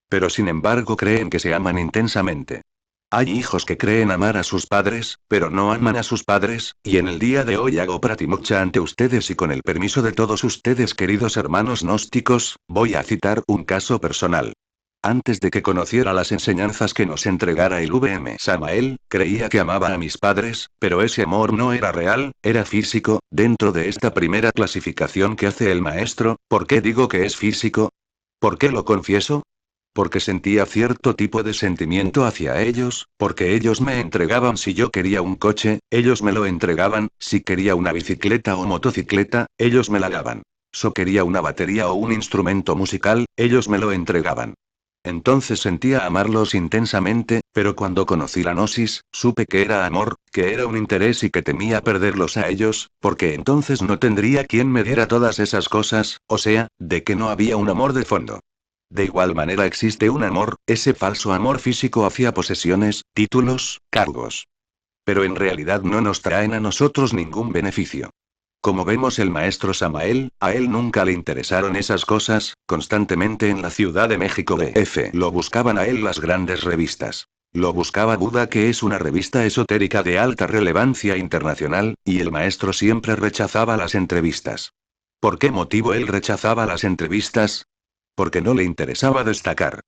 Pero sin embargo creen que se aman intensamente. Hay hijos que creen amar a sus padres, pero no aman a sus padres, y en el día de hoy hago pratimoksha ante ustedes y con el permiso de todos ustedes queridos hermanos gnósticos, voy a citar un caso personal. Antes de que conociera las enseñanzas que nos entregara el VM Samael, creía que amaba a mis padres, pero ese amor no era real, era físico, dentro de esta primera clasificación que hace el maestro. ¿Por qué digo que es físico? ¿Por qué lo confieso? Porque sentía cierto tipo de sentimiento hacia ellos, porque ellos me entregaban si yo quería un coche, ellos me lo entregaban, si quería una bicicleta o motocicleta, ellos me la daban. Si quería una batería o un instrumento musical, ellos me lo entregaban. Entonces sentía amarlos intensamente, pero cuando conocí la gnosis, supe que era amor, que era un interés y que temía perderlos a ellos, porque entonces no tendría quien me diera todas esas cosas, o sea, de que no había un amor de fondo. De igual manera existe un amor, ese falso amor físico hacia posesiones, títulos, cargos. Pero en realidad no nos traen a nosotros ningún beneficio. Como vemos el maestro Samael, a él nunca le interesaron esas cosas, constantemente en la Ciudad de México DF lo buscaban a él las grandes revistas. Lo buscaba Buda, que es una revista esotérica de alta relevancia internacional, y el maestro siempre rechazaba las entrevistas. ¿Por qué motivo él rechazaba las entrevistas? Porque no le interesaba destacar.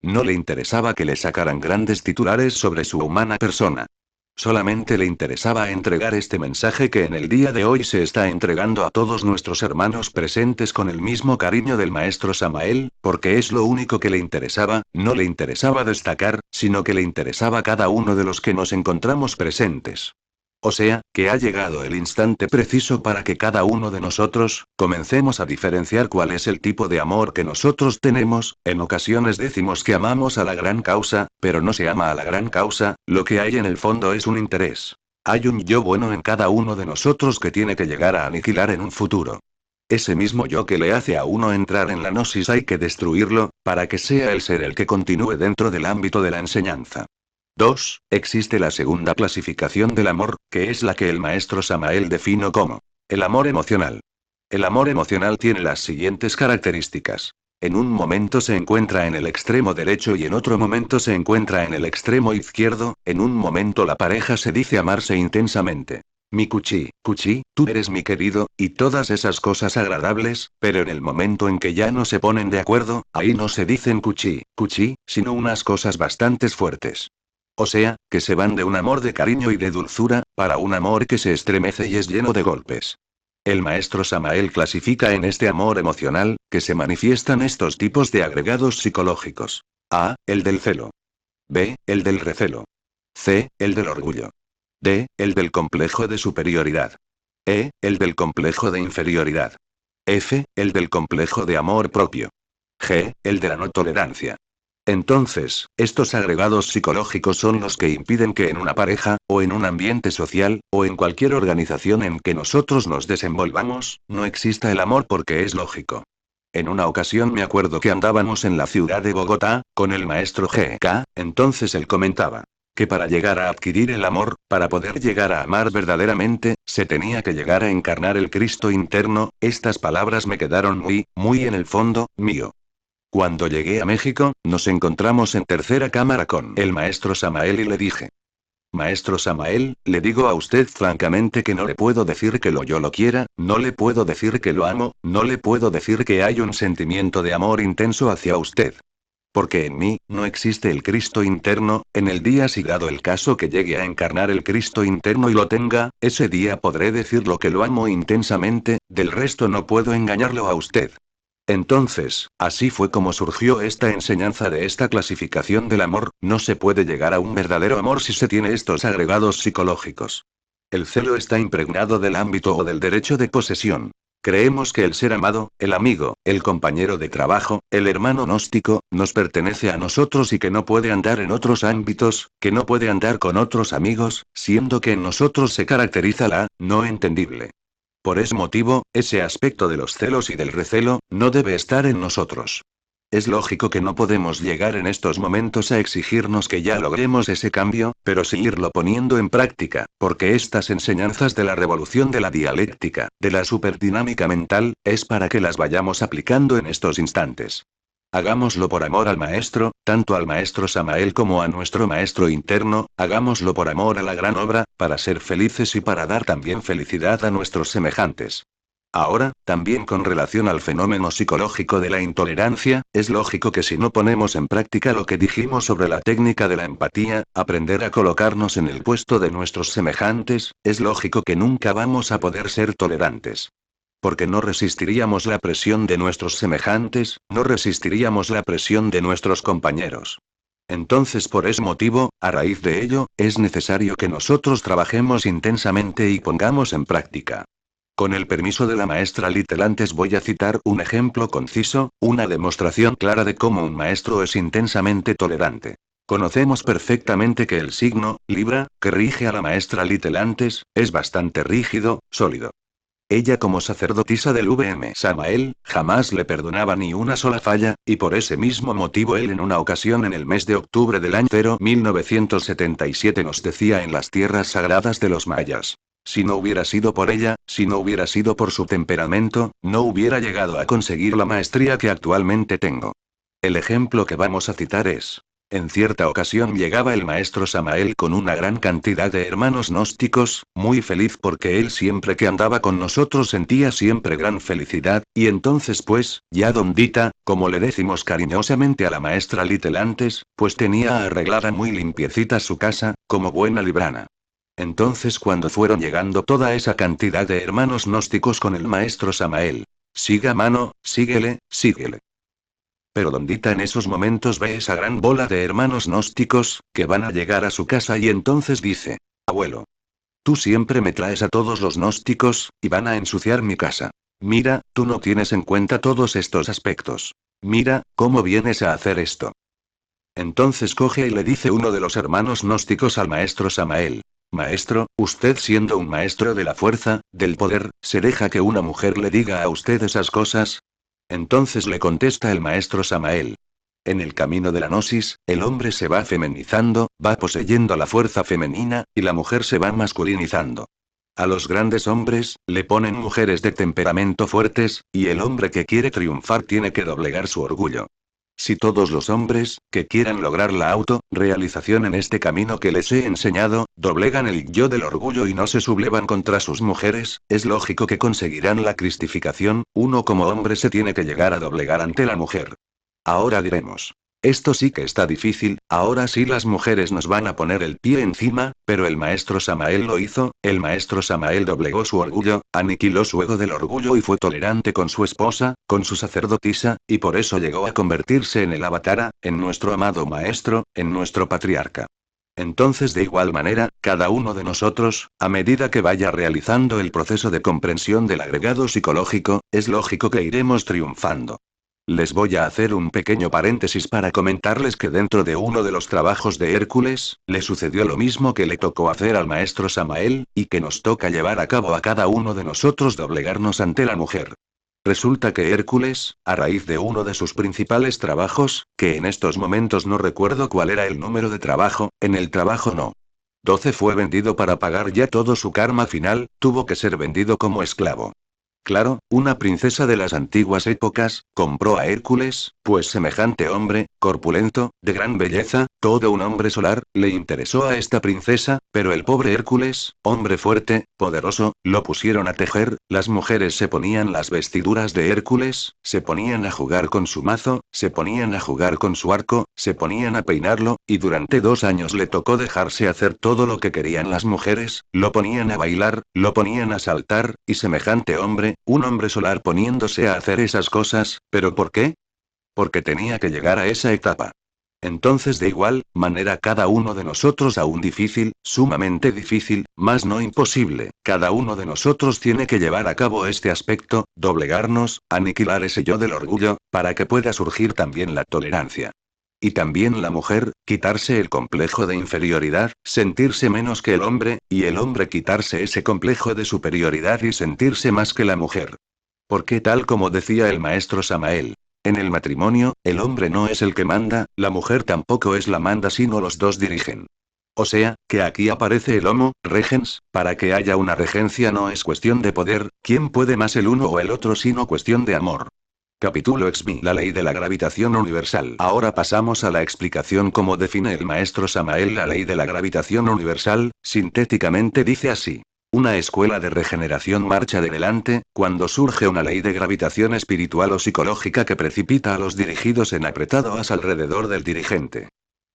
No le interesaba que le sacaran grandes titulares sobre su humana persona. Solamente le interesaba entregar este mensaje que en el día de hoy se está entregando a todos nuestros hermanos presentes con el mismo cariño del maestro Samael, porque es lo único que le interesaba. No le interesaba destacar, sino que le interesaba cada uno de los que nos encontramos presentes. O sea, que ha llegado el instante preciso para que cada uno de nosotros, comencemos a diferenciar cuál es el tipo de amor que nosotros tenemos. En ocasiones decimos que amamos a la gran causa, pero no se ama a la gran causa, lo que hay en el fondo es un interés. Hay un yo bueno en cada uno de nosotros que tiene que llegar a aniquilar en un futuro. Ese mismo yo que le hace a uno entrar en la gnosis hay que destruirlo, para que sea el ser el que continúe dentro del ámbito de la enseñanza. 2. Existe la segunda clasificación del amor, que es la que el maestro Samael defino como el amor emocional. El amor emocional tiene las siguientes características. En un momento se encuentra en el extremo derecho y en otro momento se encuentra en el extremo izquierdo. En un momento la pareja se dice amarse intensamente. Mi cuchi, cuchi, tú eres mi querido, y todas esas cosas agradables, pero en el momento en que ya no se ponen de acuerdo, ahí no se dicen cuchi, cuchi, sino unas cosas bastante fuertes. O sea, que se van de un amor de cariño y de dulzura, para un amor que se estremece y es lleno de golpes. El maestro Samael clasifica en este amor emocional, que se manifiestan estos tipos de agregados psicológicos. A. El del celo. B. El del recelo. C. El del orgullo. D. El del complejo de superioridad. E. El del complejo de inferioridad. F. El del complejo de amor propio. G. El de la no tolerancia. Entonces, estos agregados psicológicos son los que impiden que en una pareja, o en un ambiente social, o en cualquier organización en que nosotros nos desenvolvamos, no exista el amor porque es lógico. En una ocasión me acuerdo que andábamos en la ciudad de Bogotá, con el maestro GK, entonces él comentaba que para llegar a adquirir el amor, para poder llegar a amar verdaderamente, se tenía que llegar a encarnar el Cristo interno. Estas palabras me quedaron muy en el fondo mío. Cuando llegué a México, nos encontramos en tercera cámara con el maestro Samael y le dije: Maestro Samael, le digo a usted francamente que no le puedo decir que yo lo quiera, no le puedo decir que lo amo, no le puedo decir que hay un sentimiento de amor intenso hacia usted. Porque en mí, no existe el Cristo interno. En el día si dado el caso que llegue a encarnar el Cristo interno y lo tenga, ese día podré decir lo que lo amo intensamente, del resto no puedo engañarlo a usted. Entonces, así fue como surgió esta enseñanza de esta clasificación del amor. No se puede llegar a un verdadero amor si se tiene estos agregados psicológicos. El celo está impregnado del ámbito o del derecho de posesión. Creemos que el ser amado, el amigo, el compañero de trabajo, el hermano gnóstico, nos pertenece a nosotros y que no puede andar en otros ámbitos, que no puede andar con otros amigos, siendo que en nosotros se caracteriza la no entendible. Por ese motivo, ese aspecto de los celos y del recelo, no debe estar en nosotros. Es lógico que no podemos llegar en estos momentos a exigirnos que ya logremos ese cambio, pero seguirlo poniendo en práctica, porque estas enseñanzas de la revolución de la dialéctica, de la superdinámica mental, es para que las vayamos aplicando en estos instantes. Hagámoslo por amor al maestro, tanto al maestro Samael como a nuestro maestro interno, hagámoslo por amor a la gran obra, para ser felices y para dar también felicidad a nuestros semejantes. Ahora, también con relación al fenómeno psicológico de la intolerancia, es lógico que si no ponemos en práctica lo que dijimos sobre la técnica de la empatía, aprender a colocarnos en el puesto de nuestros semejantes, es lógico que nunca vamos a poder ser tolerantes. Porque no resistiríamos la presión de nuestros semejantes, no resistiríamos la presión de nuestros compañeros. Entonces, por ese motivo, a raíz de ello, es necesario que nosotros trabajemos intensamente y pongamos en práctica. Con el permiso de la maestra Little antes voy a citar un ejemplo conciso, una demostración clara de cómo un maestro es intensamente tolerante. Conocemos perfectamente que el signo, Libra, que rige a la maestra Little antes, es bastante rígido, sólido. Ella como sacerdotisa del VM Samael, jamás le perdonaba ni una sola falla, y por ese mismo motivo él en una ocasión en el mes de octubre del año 1977 nos decía en las tierras sagradas de los mayas. Si no hubiera sido por ella, si no hubiera sido por su temperamento, no hubiera llegado a conseguir la maestría que actualmente tengo. El ejemplo que vamos a citar es: en cierta ocasión llegaba el maestro Samael con una gran cantidad de hermanos gnósticos, muy feliz porque él siempre que andaba con nosotros sentía siempre gran felicidad, y entonces pues, ya Dondita, como le decimos cariñosamente a la maestra Little antes, pues tenía arreglada muy limpiecita su casa, como buena librana. Entonces cuando fueron llegando toda esa cantidad de hermanos gnósticos con el maestro Samael. Siga mano, síguele, síguele. Pero Dondita en esos momentos ve esa gran bola de hermanos gnósticos, que van a llegar a su casa y entonces dice: abuelo, tú siempre me traes a todos los gnósticos, y van a ensuciar mi casa. Mira, tú no tienes en cuenta todos estos aspectos. Mira, cómo vienes a hacer esto. Entonces coge y le dice uno de los hermanos gnósticos al maestro Samael: maestro, usted siendo un maestro de la fuerza, del poder, ¿se deja que una mujer le diga a usted esas cosas? Entonces le contesta el maestro Samael: en el camino de la gnosis, el hombre se va femenizando, va poseyendo la fuerza femenina, y la mujer se va masculinizando. A los grandes hombres, le ponen mujeres de temperamento fuertes, y el hombre que quiere triunfar tiene que doblegar su orgullo. Si todos los hombres, que quieran lograr la auto-realización en este camino que les he enseñado, doblegan el yo del orgullo y no se sublevan contra sus mujeres, es lógico que conseguirán la cristificación. Uno como hombre se tiene que llegar a doblegar ante la mujer. Ahora diremos: esto sí que está difícil, ahora sí las mujeres nos van a poner el pie encima, pero el maestro Samael lo hizo, el maestro Samael doblegó su orgullo, aniquiló su ego del orgullo y fue tolerante con su esposa, con su sacerdotisa, y por eso llegó a convertirse en el avatara, en nuestro amado maestro, en nuestro patriarca. Entonces de igual manera, cada uno de nosotros, a medida que vaya realizando el proceso de comprensión del agregado psicológico, es lógico que iremos triunfando. Les voy a hacer un pequeño paréntesis para comentarles que dentro de uno de los trabajos de Hércules, le sucedió lo mismo que le tocó hacer al maestro Samael, y que nos toca llevar a cabo a cada uno de nosotros: doblegarnos ante la mujer. Resulta que Hércules, a raíz de uno de sus principales trabajos, que en estos momentos no recuerdo cuál era el número de trabajo, en el trabajo no. 12 fue vendido para pagar ya todo su karma final, tuvo que ser vendido como esclavo. Claro, una princesa de las antiguas épocas, compró a Hércules, pues semejante hombre, corpulento, de gran belleza, todo un hombre solar, le interesó a esta princesa, pero el pobre Hércules, hombre fuerte, poderoso, lo pusieron a tejer, las mujeres se ponían las vestiduras de Hércules, se ponían a jugar con su mazo, se ponían a jugar con su arco, se ponían a peinarlo, y durante 2 años le tocó dejarse hacer todo lo que querían las mujeres, lo ponían a bailar, lo ponían a saltar, y semejante hombre, un hombre solar poniéndose a hacer esas cosas, ¿pero por qué? Porque tenía que llegar a esa etapa. Entonces de igual manera cada uno de nosotros aún difícil, sumamente difícil, mas no imposible, cada uno de nosotros tiene que llevar a cabo este aspecto, doblegarnos, aniquilar ese yo del orgullo, para que pueda surgir también la tolerancia. Y también la mujer, quitarse el complejo de inferioridad, sentirse menos que el hombre, y el hombre quitarse ese complejo de superioridad y sentirse más que la mujer. Porque tal como decía el maestro Samael, en el matrimonio, el hombre no es el que manda, la mujer tampoco es la manda, sino los dos dirigen. O sea, que aquí aparece el homo regens, para que haya una regencia no es cuestión de poder, quién puede más el uno o el otro, sino cuestión de amor. Capítulo XMI. La ley de la gravitación universal. Ahora pasamos a la explicación cómo define el maestro Samael la ley de la gravitación universal. Sintéticamente dice así. Una escuela de regeneración marcha de delante, cuando surge una ley de gravitación espiritual o psicológica que precipita a los dirigidos en apretado as alrededor del dirigente.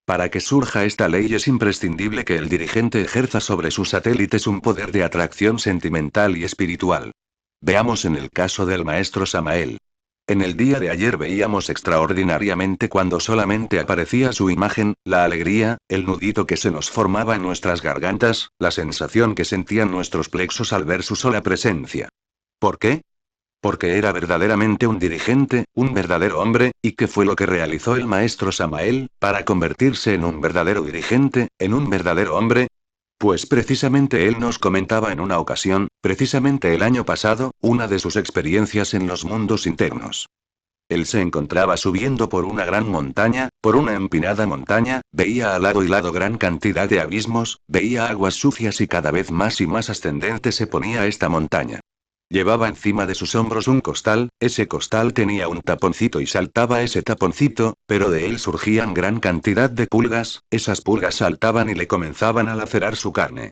Para que surja esta ley es imprescindible que el dirigente ejerza sobre sus satélites un poder de atracción sentimental y espiritual. Veamos en el caso del maestro Samael. En el día de ayer veíamos extraordinariamente cuando solamente aparecía su imagen, la alegría, el nudito que se nos formaba en nuestras gargantas, la sensación que sentían nuestros plexos al ver su sola presencia. ¿Por qué? Porque era verdaderamente un dirigente, un verdadero hombre, y ¿qué fue lo que realizó el maestro Samael, para convertirse en un verdadero dirigente, en un verdadero hombre? Pues precisamente él nos comentaba en una ocasión, precisamente el año pasado, una de sus experiencias en los mundos internos. Él se encontraba subiendo por una gran montaña, por una empinada montaña, veía a lado y lado gran cantidad de abismos, veía aguas sucias y más ascendente se ponía esta montaña. Llevaba encima de sus hombros un costal, ese costal tenía un taponcito y saltaba ese taponcito, pero de él surgían gran cantidad de pulgas, esas pulgas saltaban y le comenzaban a lacerar su carne.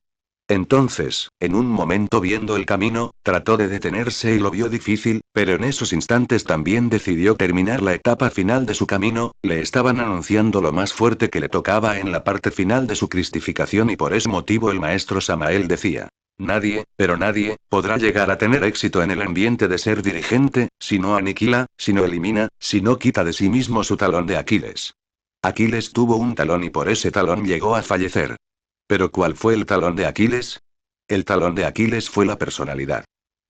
Entonces, en un momento viendo el camino, trató de detenerse y lo vio difícil, pero en esos instantes también decidió terminar la etapa final de su camino, le estaban anunciando lo más fuerte que le tocaba en la parte final de su cristificación y por ese motivo el maestro Samael decía. Nadie, pero nadie, podrá llegar a tener éxito en el ambiente de ser dirigente, si no aniquila, si no elimina, si no quita de sí mismo su talón de Aquiles. Aquiles tuvo un talón y por ese talón llegó a fallecer. ¿Pero cuál fue el talón de Aquiles? El talón de Aquiles fue la personalidad.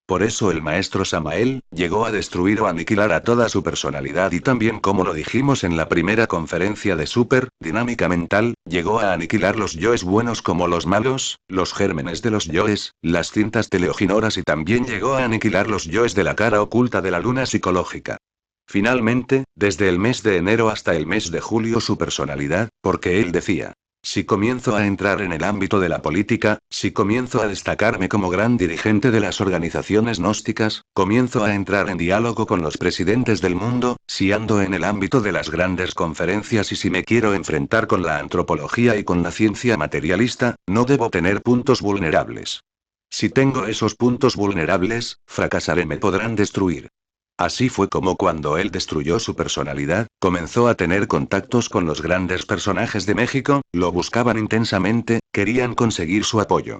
Por eso el maestro Samael llegó a destruir o aniquilar a toda su personalidad y también como lo dijimos en la primera conferencia de Super, Dinámica Mental, llegó a aniquilar los yoes buenos como los malos, los gérmenes de los yoes, las cintas teleoginoras y también llegó a aniquilar los yoes de la cara oculta de la luna psicológica. Finalmente, desde el mes de enero hasta el mes de julio su personalidad, porque él decía. Si comienzo a entrar en el ámbito de la política, si comienzo a destacarme como gran dirigente de las organizaciones gnósticas, comienzo a entrar en diálogo con los presidentes del mundo, si ando en el ámbito de las grandes conferencias y si me quiero enfrentar con la antropología y con la ciencia materialista, no debo tener puntos vulnerables. Si tengo esos puntos vulnerables, fracasaré, me podrán destruir. Así fue como cuando él destruyó su personalidad, comenzó a tener contactos con los grandes personajes de México, lo buscaban intensamente, querían conseguir su apoyo.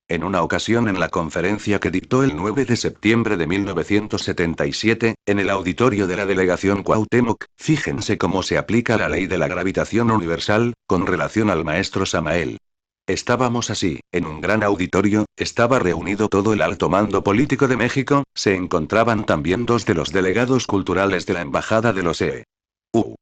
En una ocasión en la conferencia que dictó el 9 de septiembre de 1977, en el auditorio de la delegación Cuauhtémoc, fíjense cómo se aplica la ley de la gravitación universal, con relación al maestro Samael. Estábamos así, en un gran auditorio, estaba reunido todo el alto mando político de México, se encontraban también dos de los delegados culturales de la embajada de los EU.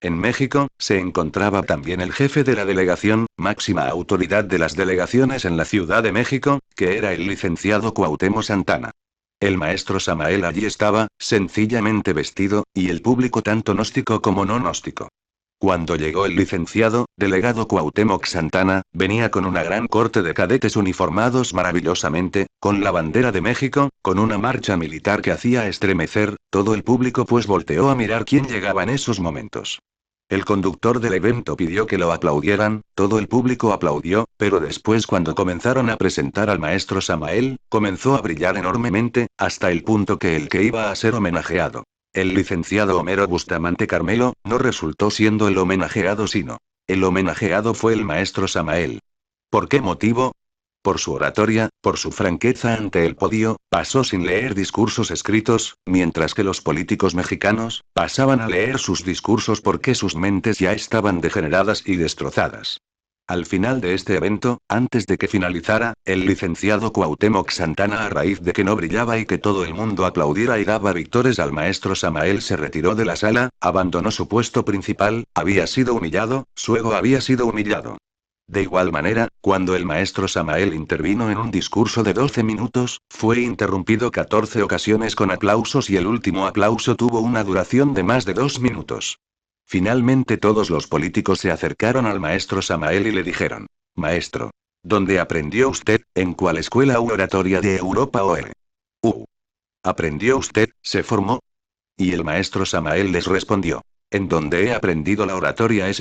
En México, se encontraba también el jefe de la delegación, máxima autoridad de las delegaciones en la Ciudad de México, que era el licenciado Cuauhtémoc Santana. El maestro Samael allí estaba, sencillamente vestido, y el público tanto gnóstico como no gnóstico. Cuando llegó el licenciado, delegado Cuauhtémoc Santana, venía con una gran corte de cadetes uniformados maravillosamente, con la bandera de México, con una marcha militar que hacía estremecer, todo el público pues volteó a mirar quién llegaba en esos momentos. El conductor del evento pidió que lo aplaudieran, todo el público aplaudió, pero después cuando comenzaron a presentar al maestro Samael, comenzó a brillar enormemente, hasta el punto que el que iba a ser homenajeado. El licenciado Homero Bustamante Carmelo, no resultó siendo el homenajeado sino. El homenajeado fue el maestro Samael. ¿Por qué motivo? Por su oratoria, por su franqueza ante el podio, pasó sin leer discursos escritos, mientras que los políticos mexicanos, pasaban a leer sus discursos porque sus mentes ya estaban degeneradas y destrozadas. Al final de este evento, antes de que finalizara, el licenciado Cuauhtémoc Santana, a raíz de que no brillaba y que todo el mundo aplaudiera y daba victores al maestro Samael, se retiró de la sala, abandonó su puesto principal, había sido humillado, su ego había sido humillado. De igual manera, cuando el maestro Samael intervino en un discurso de 12 minutos, fue interrumpido 14 ocasiones con aplausos y el último aplauso tuvo una duración de más de 2 minutos. Finalmente todos los políticos se acercaron al maestro Samael y le dijeron, Maestro, ¿dónde aprendió usted, en cuál escuela u oratoria de Europa o ¿Aprendió usted, se formó? Y el maestro Samael les respondió. En donde he aprendido la oratoria es